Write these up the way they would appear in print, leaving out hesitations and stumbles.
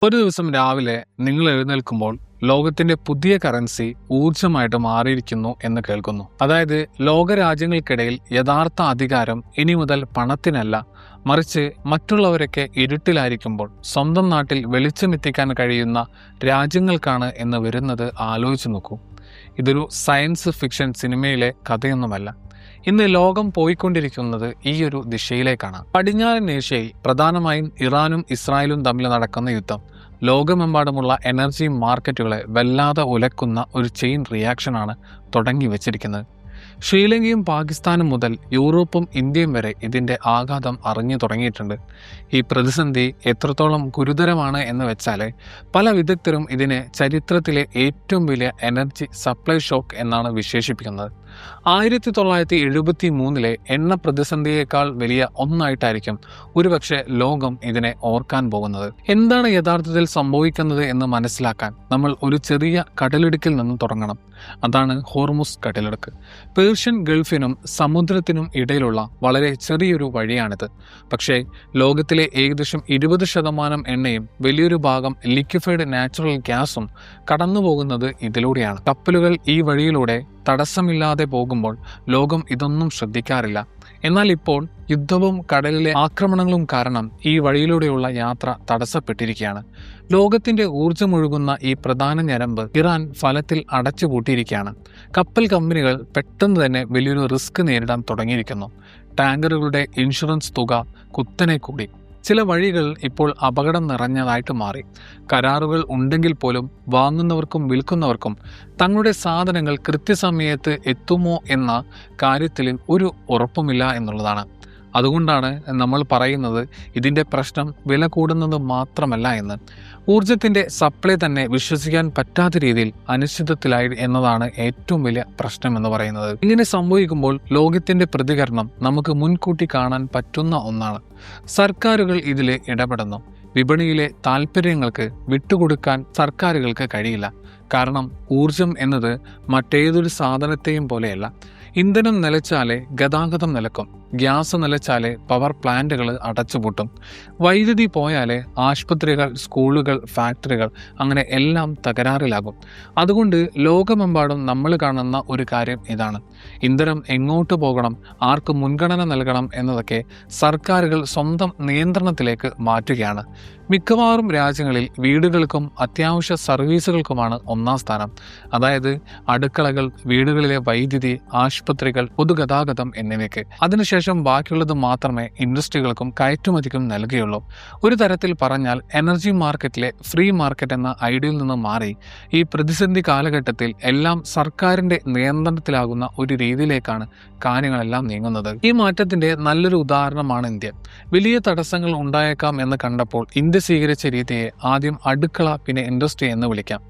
ഒരു ദിവസം രാവിലെ നിങ്ങൾ എഴുന്നേൽക്കുമ്പോൾ ലോകത്തിന്റെ പുതിയ കറൻസി ഊർജമായിട്ട് മാറിയിരിക്കുന്നു എന്ന് കേൾക്കുന്നു. അതായത് ലോകരാജ്യങ്ങൾക്കിടയിൽ യഥാർത്ഥ അധികാരം ഇനി മുതൽ പണത്തിനല്ല, മറിച്ച് മറ്റുള്ളവരൊക്കെ ഇരുട്ടിലായിരിക്കുമ്പോൾ സ്വന്തം നാട്ടിൽ വെളിച്ചമെത്തിക്കാൻ കഴിയുന്ന രാജ്യങ്ങൾക്കാണ് എന്ന് വരുന്നത്. ആലോചിച്ച് നോക്കൂ. ഇതൊരു സയൻസ് ഫിക്ഷൻ സിനിമയിലെ കഥയൊന്നുമല്ല. ഇന്ന് ലോകം പോയിക്കൊണ്ടിരിക്കുന്നത് ഈ ഒരു ദിശയിലേക്കാണ്. പടിഞ്ഞാറൻ ഏഷ്യയിൽ പ്രധാനമായും ഇറാനും ഇസ്രായേലും തമ്മിൽ നടക്കുന്ന യുദ്ധം ലോകമെമ്പാടുമുള്ള എനർജി മാർക്കറ്റുകളെ വല്ലാതെ ഉലക്കുന്ന ഒരു ചെയിൻ റിയാക്ഷനാണ് തുടങ്ങി വച്ചിരിക്കുന്നത്. ശ്രീലങ്കയും പാകിസ്ഥാനും മുതൽ യൂറോപ്പും ഇന്ത്യയും വരെ ഇതിൻ്റെ ആഘാതം അറിഞ്ഞു തുടങ്ങിയിട്ടുണ്ട്. ഈ പ്രതിസന്ധി എത്രത്തോളം ഗുരുതരമാണ് എന്ന് വെച്ചാൽ പല വിദഗ്ധരും ഇതിനെ ചരിത്രത്തിലെ ഏറ്റവും വലിയ എനർജി സപ്ലൈ ഷോക്ക് എന്നാണ് വിശേഷിപ്പിക്കുന്നത്. 1973 എണ്ണ പ്രതിസന്ധിയേക്കാൾ വലിയ ഒന്നായിട്ടായിരിക്കും ഒരുപക്ഷെ ലോകം ഇതിനെ ഓർക്കാൻ പോകുന്നത്. എന്താണ് യഥാർത്ഥത്തിൽ സംഭവിക്കുന്നത് എന്ന് മനസ്സിലാക്കാൻ നമ്മൾ ഒരു ചെറിയ കടലിടുക്കിൽ നിന്നും തുടങ്ങണം. അതാണ് ഹോർമുസ് കടലിടുക്ക്. പേർഷ്യൻ ഗൾഫിനും സമുദ്രത്തിനും ഇടയിലുള്ള വളരെ ചെറിയൊരു വഴിയാണിത്. പക്ഷേ ലോകത്തിലെ ഏകദേശം 20% എണ്ണയും വലിയൊരു ഭാഗം ലിക്വിഫൈഡ് നാച്ചുറൽ ഗ്യാസും കടന്നുപോകുന്നത് ഇതിലൂടെയാണ്. കപ്പലുകൾ ഈ വഴിയിലൂടെ തടസ്സമില്ലാതെ പോകുമ്പോൾ ലോകം ഇതൊന്നും ശ്രദ്ധിക്കാറില്ല. എന്നാൽ ഇപ്പോൾ യുദ്ധവും കടലിലെ ആക്രമണങ്ങളും കാരണം ഈ വഴിയിലൂടെയുള്ള യാത്ര തടസ്സപ്പെട്ടിരിക്കുകയാണ്. ലോകത്തിന്റെ ഊർജ്ജമൊഴുകുന്ന ഈ പ്രധാന ഞരമ്പ് ഇറാൻ ഫലത്തിൽ അടച്ചുപൂട്ടിയിരിക്കുകയാണ്. കപ്പൽ കമ്പനികൾ പെട്ടെന്ന് തന്നെ വലിയൊരു റിസ്ക് നേരിടാൻ തുടങ്ങിയിരിക്കുന്നു. ടാങ്കറുകളുടെ ഇൻഷുറൻസ് തുക കുത്തനെ കൂടി. ചില വഴികൾ ഇപ്പോൾ അപകടം നിറഞ്ഞതായിട്ട് മാറി. കരാറുകൾ ഉണ്ടെങ്കിൽ പോലും വാങ്ങുന്നവർക്കും വിൽക്കുന്നവർക്കും തങ്ങളുടെ സാധനങ്ങൾ കൃത്യസമയത്ത് എത്തുമോ എന്ന കാര്യത്തിൽ ഒരു ഉറപ്പുമില്ല എന്നുള്ളതാണ്. അതുകൊണ്ടാണ് നമ്മൾ പറയുന്നത് ഇതിൻ്റെ പ്രശ്നം വില കൂടുന്നത് മാത്രമല്ല എന്ന്. ഊർജത്തിൻ്റെ സപ്ലൈ തന്നെ വിശ്വസിക്കാൻ പറ്റാത്ത രീതിയിൽ അനിശ്ചിതത്വത്തിലായി എന്നതാണ് ഏറ്റവും വലിയ പ്രശ്നം എന്ന് പറയുന്നത്. ഇങ്ങനെ സംഭവിക്കുമ്പോൾ ലോകത്തിൻ്റെ പ്രതികരണം നമുക്ക് മുൻകൂട്ടി കാണാൻ പറ്റുന്ന ഒന്നാണ്. സർക്കാരുകൾ ഇതിൽ ഇടപെടുന്നു. വിപണിയിലെ താല്പര്യങ്ങൾക്ക് വിട്ടുകൊടുക്കാൻ സർക്കാരുകൾക്ക് കഴിയില്ല. കാരണം ഊർജം എന്നത് മറ്റേതൊരു സാധനത്തെയും പോലെയല്ല. ഇന്ധനം നിലച്ചാലേ ഗതാഗതം നിലക്കും. ഗ്യാസ് നിലച്ചാലേ പവർ പ്ലാന്റുകൾ അടച്ചുപൂട്ടും. വൈദ്യുതി പോയാലേ ആശുപത്രികൾ, സ്കൂളുകൾ, ഫാക്ടറികൾ അങ്ങനെ എല്ലാം തകരാറിലാകും. അതുകൊണ്ട് ലോകമെമ്പാടും നമ്മൾ കാണുന്ന ഒരു കാര്യം ഇതാണ്. ഇന്ധനം എങ്ങോട്ട് പോകണം, ആർക്ക് മുൻഗണന നൽകണം എന്നതൊക്കെ സർക്കാരുകൾ സ്വന്തം നിയന്ത്രണത്തിലേക്ക് മാറ്റുകയാണ്. മിക്കവാറും രാജ്യങ്ങളിൽ വീടുകൾക്കും അത്യാവശ്യ സർവീസുകൾക്കുമാണ് ഒന്നാം സ്ഥാനം. അതായത് അടുക്കളകൾ, വീടുകളിലെ വൈദ്യുതി, ആശുപത്രികൾ, പൊതുഗതാഗതം എന്നിവയ്ക്ക്. അതിനുശേഷം ബാക്കിയുള്ളത് മാത്രമേ ഇൻഡസ്ട്രികൾക്കും കയറ്റുമതിക്കും നൽകുകയുള്ളൂ. ഒരു തരത്തിൽ പറഞ്ഞാൽ എനർജി മാർക്കറ്റിലെ ഫ്രീ മാർക്കറ്റ് എന്ന ഐഡിയയിൽ നിന്ന് മാറി ഈ പ്രതിസന്ധി കാലഘട്ടത്തിൽ എല്ലാം സർക്കാരിൻ്റെ നിയന്ത്രണത്തിലാകുന്ന ഒരു രീതിയിലേക്കാണ് കാര്യങ്ങളെല്ലാം നീങ്ങുന്നത്. ഈ മാറ്റത്തിന്റെ നല്ലൊരു ഉദാഹരണമാണ് ഇന്ത്യ. വലിയ തടസ്സങ്ങൾ ഉണ്ടായേക്കാം എന്ന് കണ്ടപ്പോൾ ഇന്ത്യ സ്വീകരിച്ച രീതിയെ ആദ്യം അടുക്കള, പിന്നെ ഇൻഡസ്ട്രി എന്ന് വിളിക്കാം.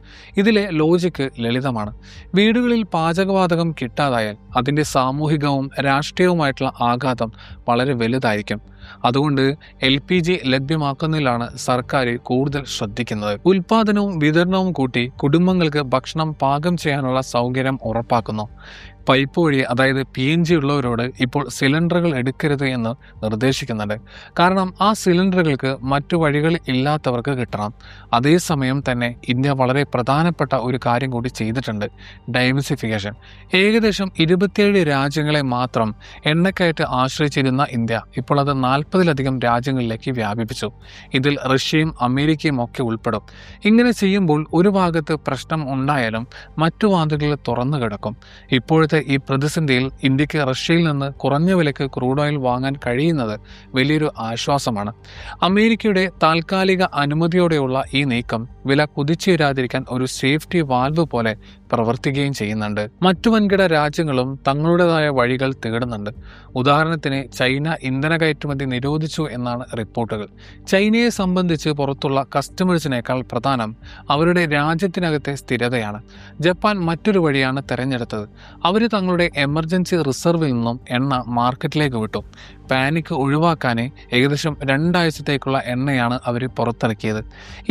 ഇതിലെ ലോജിക്ക് ലളിതമാണ്. വീടുകളിൽ പാചകവാതകം കിട്ടാതായാൽ അതിൻ്റെ സാമൂഹികവും രാഷ്ട്രീയവുമായിട്ടുള്ള ആഘാതം വളരെ വലുതായിരിക്കും. അതുകൊണ്ട് LPG ലഭ്യമാക്കുന്നതിലാണ് സർക്കാർ കൂടുതൽ ശ്രദ്ധിക്കുന്നത്. ഉൽപാദനവും വിതരണവും കൂട്ടി കുടുംബങ്ങൾക്ക് ഭക്ഷണം പാകം ചെയ്യാനുള്ള സൗകര്യം ഉറപ്പാക്കുന്നു. പൈപ്പ് വഴി, അതായത് PNG ഉള്ളവരോട് ഇപ്പോൾ സിലിണ്ടറുകൾ എടുക്കരുത് എന്ന് നിർദ്ദേശിക്കുന്നുണ്ട്. കാരണം ആ സിലിണ്ടറുകൾക്ക് മറ്റു വഴികൾ ഇല്ലാത്തവർക്ക് കിട്ടണം. അതേസമയം തന്നെ ഇന്ത്യ വളരെ പ്രധാനപ്പെട്ട ഒരു കാര്യം കൂടി ചെയ്തിട്ടുണ്ട്: ഡൈവേഴ്സിഫിക്കേഷൻ. ഏകദേശം 27 രാജ്യങ്ങളെ മാത്രം എണ്ണക്കയറ്റ് ആശ്രയിച്ചിരുന്ന ഇന്ത്യ ഇപ്പോൾ അത് 40-ലധികം രാജ്യങ്ങളിലേക്ക് വ്യാപിപ്പിച്ചു. ഇതിൽ റഷ്യയും അമേരിക്കയും ഒക്കെ ഉൾപ്പെടും. ഇങ്ങനെ ചെയ്യുമ്പോൾ ഒരു ഭാഗത്ത് പ്രശ്നം ഉണ്ടായാലും മറ്റു വാതിലുകൾ തുറന്നു കിടക്കും. ഇപ്പോഴത്തെ ഈ പ്രതിസന്ധിയിൽ ഇന്ത്യക്ക് റഷ്യയിൽ നിന്ന് കുറഞ്ഞ വിലയ്ക്ക് ക്രൂഡ് ഓയിൽ വാങ്ങാൻ കഴിയുന്നത് വലിയൊരു ആശ്വാസമാണ്. അമേരിക്കയുടെ താൽക്കാലിക അനുമതിയോടെയുള്ള ഈ നീക്കം വില കുതിച്ചുയരാതിരിക്കാൻ ഒരു സേഫ്റ്റി വാൽവ് പോലെ പ്രവർത്തിക്കുകയും ചെയ്യുന്നുണ്ട്. മറ്റു വൻകിട രാജ്യങ്ങളും തങ്ങളുടേതായ വഴികൾ തേടുന്നുണ്ട്. ഉദാഹരണത്തിന് ചൈന ഇന്ധന കയറ്റുമതി നിരോധിച്ചു എന്നാണ് റിപ്പോർട്ടുകൾ. ചൈനയെ സംബന്ധിച്ച് പുറത്തുള്ള കസ്റ്റമേഴ്സിനേക്കാൾ പ്രധാനം അവരുടെ രാജ്യത്തിനകത്തെ സ്ഥിരതയാണ്. ജപ്പാൻ മറ്റൊരു വഴിയാണ് തിരഞ്ഞെടുത്തത്. അവർ തങ്ങളുടെ എമർജൻസി റിസർവിൽ നിന്നും എണ്ണ മാർക്കറ്റിലേക്ക് വിട്ടു. പാനിക് ഒഴിവാക്കാൻ ഏകദേശം 2 ആഴ്ചത്തേക്കുള്ള എണ്ണയാണ് അവർ പുറത്തിറക്കിയത്.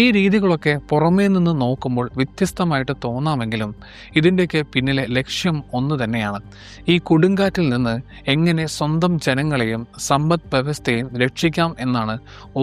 ഈ രീതികളൊക്കെ പുറമേ നിന്ന് നോക്കുമ്പോൾ വ്യത്യസ്തമായിട്ട് തോന്നാമെങ്കിലും ഇതിൻ്റെയൊക്കെ പിന്നിലെ ലക്ഷ്യം ഒന്ന് തന്നെയാണ്. ഈ കൊടുങ്കാറ്റിൽ നിന്ന് എങ്ങനെ സ്വന്തം ജനങ്ങളെയും സമ്പദ് വ്യവസ്ഥയെയും രക്ഷിക്കാം എന്നാണ്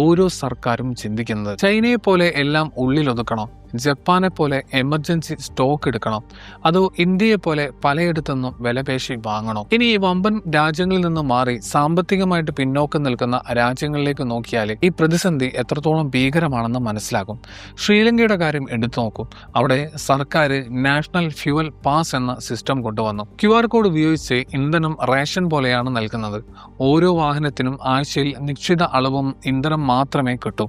ഓരോ സർക്കാരും ചിന്തിക്കുന്നത്. ചൈനയെ പോലെ എല്ലാം ഉള്ളിലൊതുക്കണോ? ജപ്പാനെ പോലെ എമർജൻസി സ്റ്റോക്ക് എടുക്കണം? അതോ ഇന്ത്യയെ പോലെ പലയിടത്തുനിന്നും വിലപേശി വാങ്ങണോ? ഇനി ഈ വമ്പൻ രാജ്യങ്ങളിൽ നിന്ന് മാറി സാമ്പത്തികമായിട്ട് പിന്നോക്കം നിൽക്കുന്ന രാജ്യങ്ങളിലേക്ക് നോക്കിയാൽ ഈ പ്രതിസന്ധി എത്രത്തോളം ഭീകരമാണെന്ന് മനസ്സിലാകും. ശ്രീലങ്കയുടെ കാര്യം എടുത്തു നോക്കും. അവിടെ സർക്കാർ നാഷണൽ ഫ്യൂവൽ പാസ് എന്ന സിസ്റ്റം കൊണ്ടുവന്നു. QR കോഡ് ഉപയോഗിച്ച് ഇന്ധനം റേഷൻ പോലെയാണ് നൽകുന്നത്. ഓരോ വാഹനത്തിനും ആഴ്ചയിൽ നിശ്ചിത അളവും ഇന്ധനം മാത്രമേ കിട്ടൂ.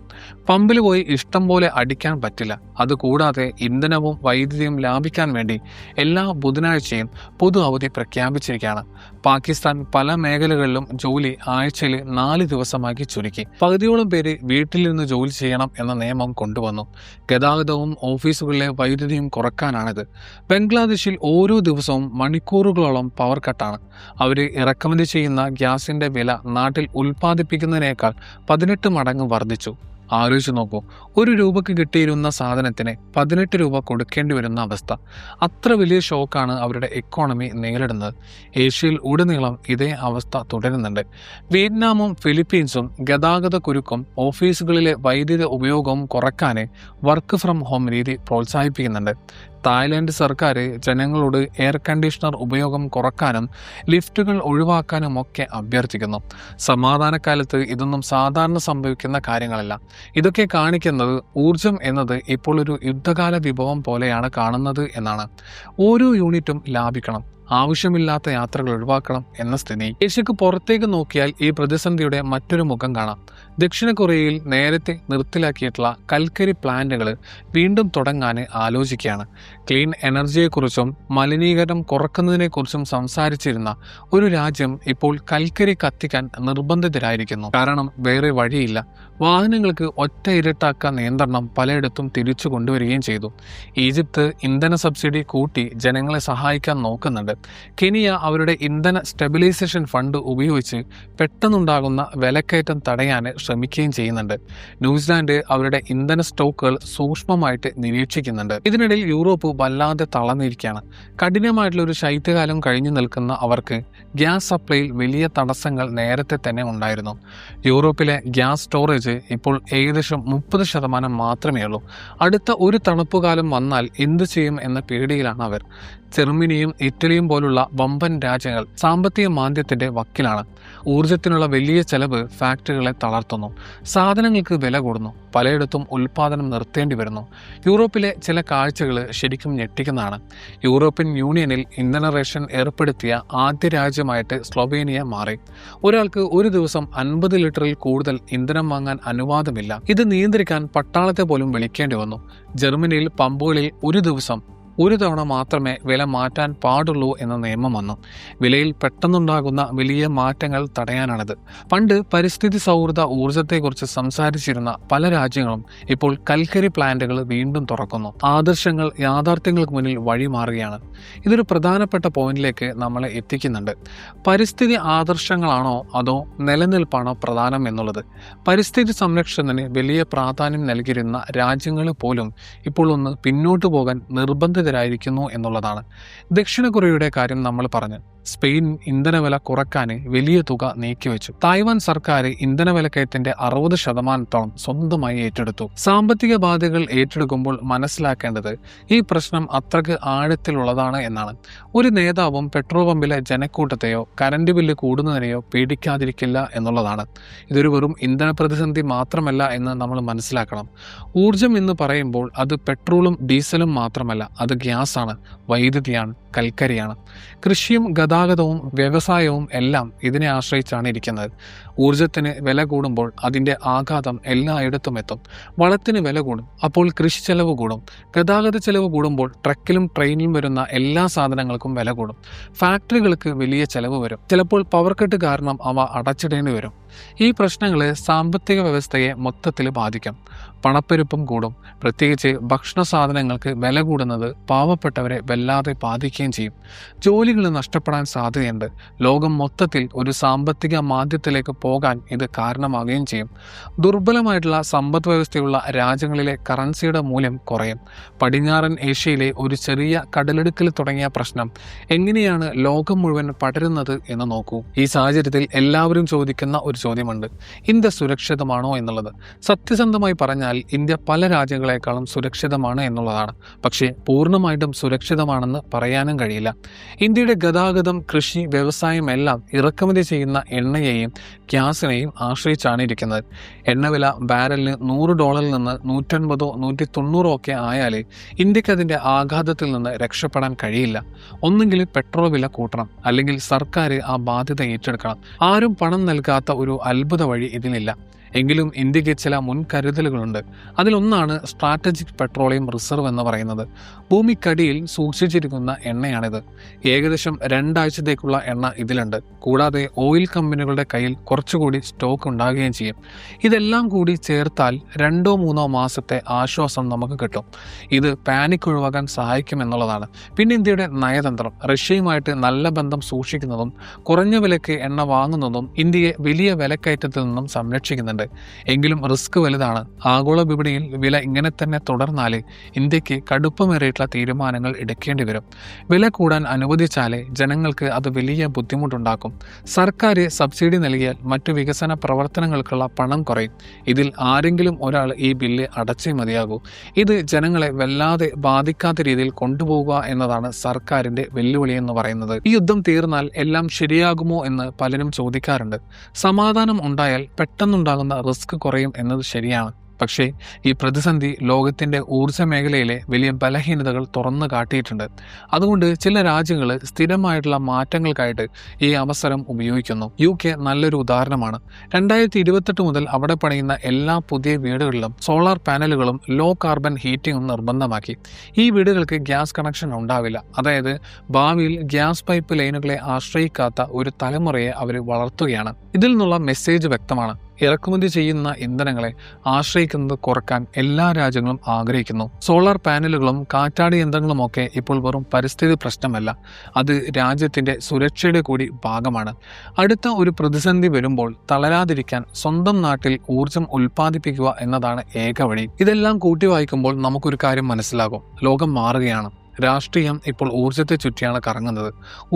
പമ്പിൽ പോയി ഇഷ്ടം പോലെ അടിക്കാൻ പറ്റില്ല. അതുകൂടാതെ ഇന്ധനവും വൈദ്യുതിയും ലാഭിക്കാൻ വേണ്ടി എല്ലാ ബുധനാഴ്ചയും പൊതു അവധി പ്രഖ്യാപിച്ചിരിക്കുകയാണ്. പാകിസ്ഥാൻ പല മേഖലകളിലും ജോലി ആഴ്ചയിൽ 4 ദിവസമാക്കി ചുരുക്കി. പകുതിയോളം പേര് വീട്ടിൽ നിന്ന് ജോലി ചെയ്യണം എന്ന നിയമം കൊണ്ടുവന്നു. ഗതാഗതവും ഓഫീസുകളിലെ വൈദ്യുതിയും കുറക്കാനാണിത്. ബംഗ്ലാദേശിൽ ഓരോ ദിവസവും മണിക്കൂറുകളോളം പവർ കട്ടാണ്. അവർ ഇറക്കുമതി ചെയ്യുന്ന ഗ്യാസിന്റെ വില നാട്ടിൽ ഉൽപ്പാദിപ്പിക്കുന്നതിനേക്കാൾ 18 മടങ്ങ് വർദ്ധിച്ചു. ആലോചിച്ച് നോക്കൂ, 1 രൂപയ്ക്ക് കിട്ടിയിരുന്ന സാധനത്തിന് 18 രൂപ കൊടുക്കേണ്ടി വരുന്ന അവസ്ഥ. അത്ര വലിയ ഷോക്കാണ് അവരുടെ എക്കോണമി നേരിടുന്നത്. ഏഷ്യയിൽ ഉടനീളം ഇതേ അവസ്ഥ തുടരുന്നുണ്ട്. വിയറ്റ്നാമും ഫിലിപ്പീൻസും ഗതാഗത കുരുക്കും ഓഫീസുകളിലെ വൈദ്യുതി ഉപയോഗവും കുറയ്ക്കാൻ വർക്ക് ഫ്രം ഹോം രീതി പ്രോത്സാഹിപ്പിക്കുന്നുണ്ട്. തായ്ലാൻഡ് സർക്കാർ ജനങ്ങളോട് എയർ കണ്ടീഷണർ ഉപയോഗം കുറക്കാനും ലിഫ്റ്റുകൾ ഒഴിവാക്കാനും ഒക്കെ അഭ്യർത്ഥിക്കുന്നു. സമാധാനകാലത്ത് ഇതൊന്നും സാധാരണ സംഭവിക്കുന്ന കാര്യങ്ങളല്ല. ഇതൊക്കെ കാണിക്കുന്നത് ഊർജം എന്നത് ഇപ്പോൾ ഒരു യുദ്ധകാല വിഭവം പോലെയാണ് കാണുന്നത് എന്നാണ്. ഓരോ യൂണിറ്റും ലാഭിക്കണം, ആവശ്യമില്ലാത്ത യാത്രകൾ ഒഴിവാക്കണം എന്ന സ്ഥിതി. ഏഷ്യക്ക് പുറത്തേക്ക് നോക്കിയാൽ ഈ പ്രതിസന്ധിയുടെ മറ്റൊരു മുഖം കാണാം. ദക്ഷിണ കൊറിയയിൽ നേരത്തെ നിർത്തലാക്കിയിട്ടുള്ള കൽക്കരി പ്ലാന്റുകൾ വീണ്ടും തുടങ്ങാൻ ആലോചിക്കുകയാണ്. ക്ലീൻ എനർജിയെക്കുറിച്ചും മലിനീകരണം കുറക്കുന്നതിനെക്കുറിച്ചും സംസാരിച്ചിരുന്ന ഒരു രാജ്യം ഇപ്പോൾ കൽക്കരി കത്തിക്കാൻ നിർബന്ധിതരായിരിക്കുന്നു. കാരണം വേറെ വഴിയില്ല. വാഹനങ്ങൾക്ക് ഒറ്റ ഇരട്ടാക്ക നിയന്ത്രണം പലയിടത്തും തിരിച്ചു കൊണ്ടുവരികയും ചെയ്തു. ഈജിപ്ത് ഇന്ധന സബ്സിഡി കൂട്ടി ജനങ്ങളെ സഹായിക്കാൻ നോക്കുന്നുണ്ട്. കെനിയ അവരുടെ ഇന്ധന സ്റ്റെബിലൈസേഷൻ ഫണ്ട് ഉപയോഗിച്ച് പെട്ടെന്നുണ്ടാകുന്ന വിലക്കയറ്റം തടയാൻ ശ്രമിക്കുകയും ചെയ്യുന്നുണ്ട്. ന്യൂസിലാൻഡ് അവരുടെ ഇന്ധന സ്റ്റോക്കുകൾ സൂക്ഷ്മമായിട്ട് നിരീക്ഷിക്കുന്നുണ്ട്. ഇതിനിടയിൽ യൂറോപ്പ് വല്ലാതെ തളർന്നിരിക്കുകയാണ്. കഠിനമായിട്ടുള്ള ഒരു ശൈത്യകാലം കഴിഞ്ഞു നിൽക്കുന്ന അവർക്ക് ഗ്യാസ് സപ്ലൈയിൽ വലിയ തടസ്സങ്ങൾ നേരത്തെ തന്നെ ഉണ്ടായിരുന്നു. യൂറോപ്പിലെ ഗ്യാസ് സ്റ്റോറേജ് ഇപ്പോൾ ഏകദേശം 30% മാത്രമേ ഉള്ളൂ. അടുത്ത ഒരു തണുപ്പുകാലം വന്നാൽ എന്തു ചെയ്യും എന്ന പേടിയിലാണ് അവർ. ജർമ്മനിയും ഇറ്റലിയും പോലുള്ള വമ്പൻ രാജ്യങ്ങൾ സാമ്പത്തിക മാന്ദ്യത്തിന്റെ വക്കിലാണ്. ഊർജത്തിനുള്ള വലിയ ചെലവ് ഫാക്ടറികളെ തളർത്തുന്നു. സാധനങ്ങൾക്ക് വില കൂടുന്നു. പലയിടത്തും ഉൽപ്പാദനം നിർത്തേണ്ടി വരുന്നു. യൂറോപ്പിലെ ചില കാഴ്ചകൾ ശരിക്കും ഞെട്ടിക്കുന്നതാണ്. യൂറോപ്യൻ യൂണിയനിൽ ഇന്ധന റേഷൻ ഏർപ്പെടുത്തിയ ആദ്യ രാജ്യമായിട്ട് സ്ലൊവേനിയ മാറി. ഒരാൾക്ക് ഒരു ദിവസം 50 ലിറ്ററിൽ കൂടുതൽ ഇന്ധനം വാങ്ങാൻ അനുവാദമില്ല. ഇത് നിയന്ത്രിക്കാൻ പട്ടാളത്തെ പോലും വിളിക്കേണ്ടി വന്നു. ജർമ്മനിയിൽ പമ്പുകളിൽ ഒരു ദിവസം ഒരു തവണ മാത്രമേ വില മാറ്റാൻ പാടുള്ളൂ എന്ന നിയമം വന്നു. വിലയിൽ പെട്ടെന്നുണ്ടാകുന്ന വലിയ മാറ്റങ്ങൾ തടയാനാണിത്. പണ്ട് പരിസ്ഥിതി സൗഹൃദ ഊർജത്തെക്കുറിച്ച് സംസാരിച്ചിരുന്ന പല രാജ്യങ്ങളും ഇപ്പോൾ കൽക്കരി പ്ലാന്റുകൾ വീണ്ടും തുറക്കുന്നു. ആദർശങ്ങൾ യാഥാർത്ഥ്യങ്ങൾക്ക് മുന്നിൽ വഴിമാറുകയാണ്. ഇതൊരു പ്രധാനപ്പെട്ട പോയിന്റിലേക്ക് നമ്മളെ എത്തിക്കുന്നുണ്ട്. പരിസ്ഥിതി ആദർശങ്ങളാണോ അതോ നിലനിൽപ്പാണോ പ്രധാനം എന്നുള്ളത്. പരിസ്ഥിതി സംരക്ഷണത്തിന് വലിയ പ്രാധാന്യം നൽകിയിരുന്ന രാജ്യങ്ങൾ പോലും ഇപ്പോൾ ഒന്ന് പിന്നോട്ട് പോകാൻ നിർബന്ധിതരായിരിക്കുന്നു എന്നുള്ളതാണ്. ദക്ഷിണ കൊറിയയുടെ കാര്യം നമ്മൾ പറഞ്ഞു. സ്പെയിൻ ഇന്ധനവില കുറക്കാൻ വലിയ തുക നീക്കിവെച്ചു. തായ്വാൻ സർക്കാർ ഇന്ധനവിലക്കയറ്റത്തിന്റെ 60% സ്വന്തമായി ഏറ്റെടുത്തു. സാമ്പത്തിക ബാധ്യതകൾ ഏറ്റെടുക്കുമ്പോൾ മനസ്സിലാക്കേണ്ടത് ഈ പ്രശ്നം അത്രക്ക് ആഴത്തിലുള്ളതാണ് എന്നാണ്. ഒരു നേതാവും പെട്രോൾ പമ്പിലെ ജനക്കൂട്ടത്തെയോ കറന്റ് ബില്ല് കൂടുന്നതിനെയോ പേടിക്കാതിരിക്കില്ല എന്നുള്ളതാണ്. ഇതൊരു വെറും ഇന്ധന പ്രതിസന്ധി മാത്രമല്ല എന്ന് നമ്മൾ മനസ്സിലാക്കണം. ഊർജം എന്ന് പറയുമ്പോൾ അത് പെട്രോളും ഡീസലും മാത്രമല്ല, അത് ഗ്യാസാണ്, വൈദ്യുതിയാണ്, കൽക്കരിയാണ്. കൃഷിയും ഗതാഗതവും വ്യവസായവും എല്ലാം ഇതിനെ ആശ്രയിച്ചാണ് ഇരിക്കുന്നത്. ഊർജത്തിന് വില കൂടുമ്പോൾ അതിൻ്റെ ആഘാതം എല്ലായിടത്തും എത്തും. വളത്തിന് വില കൂടും, അപ്പോൾ കൃഷി ചെലവ് കൂടും. ഗതാഗത ചെലവ് കൂടുമ്പോൾ ട്രക്കിലും ട്രെയിനിലും വരുന്ന എല്ലാ സാധനങ്ങൾക്കും വില കൂടും. ഫാക്ടറികൾക്ക് വലിയ ചെലവ് വരും. ചിലപ്പോൾ പവർ കട്ട് കാരണം അവ അടച്ചിടേണ്ടി വരും. ഈ പ്രശ്നങ്ങൾ സാമ്പത്തിക വ്യവസ്ഥയെ മൊത്തത്തിൽ ബാധിക്കും. പണപ്പെരുപ്പം കൂടും. പ്രത്യേകിച്ച് ഭക്ഷണ സാധനങ്ങൾക്ക് വില കൂടുന്നത് പാവപ്പെട്ടവരെ വല്ലാതെ ബാധിക്കുകയും ചെയ്യും. ജോലികൾ നഷ്ടപ്പെടാൻ സാധ്യതയുണ്ട്. ലോകം മൊത്തത്തിൽ ഒരു സാമ്പത്തിക മാന്ദ്യത്തിലേക്ക് പോകാൻ ഇത് കാരണമാകുകയും ചെയ്യും. ദുർബലമായിട്ടുള്ള സമ്പദ് വ്യവസ്ഥയുള്ള രാജ്യങ്ങളിലെ കറൻസിയുടെ മൂല്യം കുറയും. പടിഞ്ഞാറൻ ഏഷ്യയിലെ ഒരു ചെറിയ കടലെടുക്കിൽ തുടങ്ങിയ പ്രശ്നം എങ്ങനെയാണ് ലോകം മുഴുവൻ പടരുന്നത് എന്ന് നോക്കൂ. ഈ സാഹചര്യത്തിൽ എല്ലാവരും ചോദിക്കുന്ന ഒരു ചോദ്യമുണ്ട്: ഇന്ത്യ സുരക്ഷിതമാണോ എന്നുള്ളത്. സത്യസന്ധമായി പറഞ്ഞാൽ ഇന്ത്യ പല രാജ്യങ്ങളെക്കാളും സുരക്ഷിതമാണ് എന്നുള്ളതാണ്. പക്ഷേ പൂർണ്ണമായിട്ടും സുരക്ഷിതമാണെന്ന് പറയാനും കഴിയില്ല. ഇന്ത്യയുടെ ഗതാഗതം, കൃഷി, വ്യവസായം എല്ലാം ഇറക്കുമതി ചെയ്യുന്ന എണ്ണയെയും ഗ്യാസിനെയും ആശ്രയിച്ചാണ് ഇരിക്കുന്നത്. എണ്ണവില ബാരലിന് $100 നിന്ന് 150 190 ഒക്കെ ആയാലേ ഇന്ത്യക്ക് അതിൻ്റെ ആഘാതത്തിൽ നിന്ന് രക്ഷപ്പെടാൻ കഴിയില്ല. ഒന്നുകിൽ പെട്രോൾ വില കൂട്ടണം, അല്ലെങ്കിൽ സർക്കാർ ആ ബാധ്യത ഏറ്റെടുക്കണം. ആരും പണം നൽകാത്ത ഒരു അത്ഭുത വഴി ഇതിനില്ല. എങ്കിലും ഇന്ത്യക്ക് ചില മുൻകരുതലുകളുണ്ട്. അതിലൊന്നാണ് സ്ട്രാറ്റജിക് പെട്രോളിയം റിസർവ് എന്ന് പറയുന്നത്. ഭൂമിക്കടിയിൽ സൂക്ഷിച്ചിരിക്കുന്ന എണ്ണയാണിത്. ഏകദേശം 2 ആഴ്ചത്തേക്കുള്ള എണ്ണ ഇതിലുണ്ട്. കൂടാതെ ഓയിൽ കമ്പനികളുടെ കയ്യിൽ കുറച്ചുകൂടി സ്റ്റോക്ക് ഉണ്ടാകുകയും ചെയ്യും. ഇതെല്ലാം കൂടി ചേർത്താൽ 2-3 മാസത്തെ ആശ്വാസം നമുക്ക് കിട്ടും. ഇത് പാനിക് ഒഴിവാക്കാൻ സഹായിക്കും എന്നുള്ളതാണ്. പിന്നെ ഇന്ത്യയുടെ നയതന്ത്രം. റഷ്യയുമായിട്ട് നല്ല ബന്ധം സൂക്ഷിക്കുന്നതും കുറഞ്ഞ വിലയ്ക്ക് എണ്ണ വാങ്ങുന്നതും ഇന്ത്യയെ വലിയ വിലക്കയറ്റത്തിൽ നിന്നും സംരക്ഷിക്കുന്നുണ്ട്. എങ്കിലും റിസ്ക് വലുതാണ്. ആഗോള വിപണിയിൽ വില ഇങ്ങനെ തന്നെ തുടർന്നാൽ ഇന്ത്യക്ക് കടുപ്പമേറിയിട്ടുള്ള തീരുമാനങ്ങൾ എടുക്കേണ്ടി വരും. വില കൂടാൻ അനുവദിച്ചാലേ ജനങ്ങൾക്ക് അത് വലിയ ബുദ്ധിമുട്ടുണ്ടാക്കും. സർക്കാർ സബ്സിഡി നൽകിയാൽ മറ്റു വികസന പ്രവർത്തനങ്ങൾക്കുള്ള പണം കുറയും. ഇതിൽ ആരെങ്കിലും ഒരാൾ ഈ ബില്ല് അടച്ചേ മതിയാകൂ. ഇത് ജനങ്ങളെ വല്ലാതെ ബാധിക്കാത്ത രീതിയിൽ കൊണ്ടുപോകുക എന്നതാണ് സർക്കാരിന്റെ വെല്ലുവിളി എന്ന് പറയുന്നത്. ഈ യുദ്ധം തീർന്നാൽ എല്ലാം ശരിയാകുമോ എന്ന് പലരും ചോദിക്കാറുണ്ട്. സമാധാനം ഉണ്ടായാൽ പെട്ടെന്നുണ്ടാകുന്ന റിസ്ക് കുറയും എന്നത് ശരിയാണ്. പക്ഷേ ഈ പ്രതിസന്ധി ലോകത്തിൻ്റെ ഊർജ്ജ മേഖലയിലെ വലിയ ബലഹീനതകൾ തുറന്നു കാട്ടിയിട്ടുണ്ട്. അതുകൊണ്ട് ചില രാജ്യങ്ങൾ സ്ഥിരമായിട്ടുള്ള മാറ്റങ്ങൾക്കായിട്ട് ഈ അവസരം ഉപയോഗിക്കുന്നു. UK നല്ലൊരു ഉദാഹരണമാണ്. 2028 മുതൽ അവിടെ പണിയുന്ന എല്ലാ പുതിയ വീടുകളിലും സോളാർ പാനലുകളും ലോ കാർബൺ ഹീറ്റിംഗും നിർബന്ധമാക്കി. ഈ വീടുകൾക്ക് ഗ്യാസ് കണക്ഷൻ ഉണ്ടാവില്ല. അതായത് ഭാവിയിൽ ഗ്യാസ് പൈപ്പ് ലൈനുകളെ ആശ്രയിക്കാത്ത ഒരു തലമുറയെ അവർ വളർത്തുകയാണ്. ഇതിൽ നിന്നുള്ള മെസ്സേജ് വ്യക്തമാണ്. ഇറക്കുമതി ചെയ്യുന്ന ഇന്ധനങ്ങളെ ആശ്രയിക്കുന്നത് കുറക്കാൻ എല്ലാ രാജ്യങ്ങളും ആഗ്രഹിക്കുന്നു. സോളാർ പാനലുകളും കാറ്റാടി യന്ത്രങ്ങളുമൊക്കെ ഇപ്പോൾ വെറും പരിസ്ഥിതി പ്രശ്നമല്ല, അത് രാജ്യത്തിൻ്റെ സുരക്ഷയുടെ കൂടി ഭാഗമാണ്. അടുത്ത ഒരു പ്രതിസന്ധി വരുമ്പോൾ തളരാതിരിക്കാൻ സ്വന്തം നാട്ടിൽ ഊർജം ഉൽപ്പാദിപ്പിക്കുക എന്നതാണ് ഏക വഴി. ഇതെല്ലാം കൂട്ടി വായിക്കുമ്പോൾ നമുക്കൊരു കാര്യം മനസ്സിലാകും: ലോകം മാറുകയാണ്. രാഷ്ട്രീയം ഇപ്പോൾ ഊർജ്ജത്തെ ചുറ്റിയാണ് കറങ്ങുന്നത്.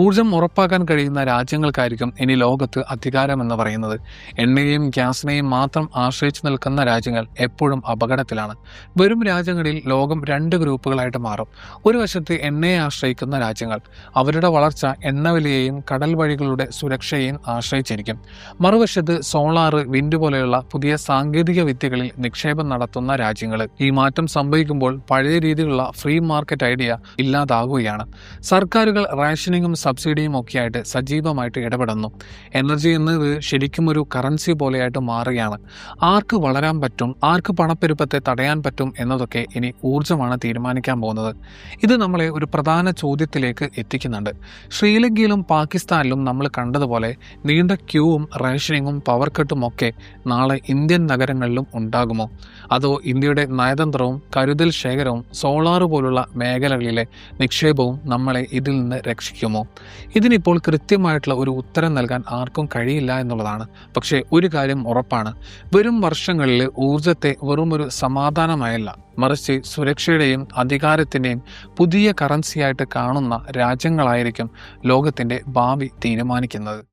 ഊർജ്ജം ഉറപ്പാക്കാൻ കഴിയുന്ന രാജ്യങ്ങൾക്കായിരിക്കും ഇനി ലോകത്ത് അധികാരം എന്ന് പറയുന്നത്. എണ്ണയെയും ഗ്യാസിനെയും മാത്രം ആശ്രയിച്ചു നിൽക്കുന്ന രാജ്യങ്ങൾ എപ്പോഴും അപകടത്തിലാണ്. വരും രാജ്യങ്ങളിൽ ലോകം 2 ഗ്രൂപ്പുകളായിട്ട് മാറും. ഒരു വശത്ത് എണ്ണയെ ആശ്രയിക്കുന്ന രാജ്യങ്ങൾ. അവരുടെ വളർച്ച എണ്ണവിലയെയും കടൽ വഴികളുടെ സുരക്ഷയെയും ആശ്രയിച്ചിരിക്കും. മറുവശത്ത് സോളാർ, വിൻഡ് പോലെയുള്ള പുതിയ സാങ്കേതിക വിദ്യകളിൽ നിക്ഷേപം നടത്തുന്ന രാജ്യങ്ങൾ. ഈ മാറ്റം സംഭവിക്കുമ്പോൾ പഴയ രീതിയിലുള്ള ഫ്രീ മാർക്കറ്റ് ഐഡിയ ഇല്ലാതാകുകയാണ്. സർക്കാരുകൾ റേഷനിങ്ങും സബ്സിഡിയും ഒക്കെയായിട്ട് സജീവമായിട്ട് ഇടപെടുന്നു. എനർജി എന്നത് ശരിക്കും ഒരു കറൻസി പോലെയായിട്ട് മാറുകയാണ്. ആർക്ക് വളരാൻ പറ്റും, ആർക്ക് പണപ്പെരുപ്പത്തെ തടയാൻ പറ്റും എന്നതൊക്കെ ഇനി ഊർജ്ജമാണ് തീരുമാനിക്കാൻ പോകുന്നത്. ഇത് നമ്മളെ ഒരു പ്രധാന ചോദ്യത്തിലേക്ക് എത്തിക്കുന്നുണ്ട്. ശ്രീലങ്കയിലും പാകിസ്ഥാനിലും നമ്മൾ കണ്ടതുപോലെ നീണ്ട ക്യൂവും റേഷനിങ്ങും പവർ കട്ടും ഒക്കെ നാളെ ഇന്ത്യൻ നഗരങ്ങളിലും ഉണ്ടാകുമോ? അതോ ഇന്ത്യയുടെ നയതന്ത്രവും കരുതൽ ശേഖരവും സോളാർ പോലുള്ള മേഖലകളിലെ നിക്ഷേപവും നമ്മളെ ഇതിൽ നിന്ന് രക്ഷിക്കുമോ? ഇതിനിപ്പോൾ കൃത്യമായിട്ടുള്ള ഒരു ഉത്തരം നൽകാൻ ആർക്കും കഴിയില്ല എന്നുള്ളതാണ്. പക്ഷേ ഒരു കാര്യം ഉറപ്പാണ്: വരും വർഷങ്ങളിൽ ഊർജത്തെ വെറുമൊരു സമാധാനമായല്ല, മറിച്ച് സുരക്ഷയുടെയും അധികാരത്തിൻ്റെയും പുതിയ കറൻസിയായിട്ട് കാണുന്ന രാജ്യങ്ങളായിരിക്കും ലോകത്തിൻ്റെ ഭാവി തീരുമാനിക്കുന്നത്.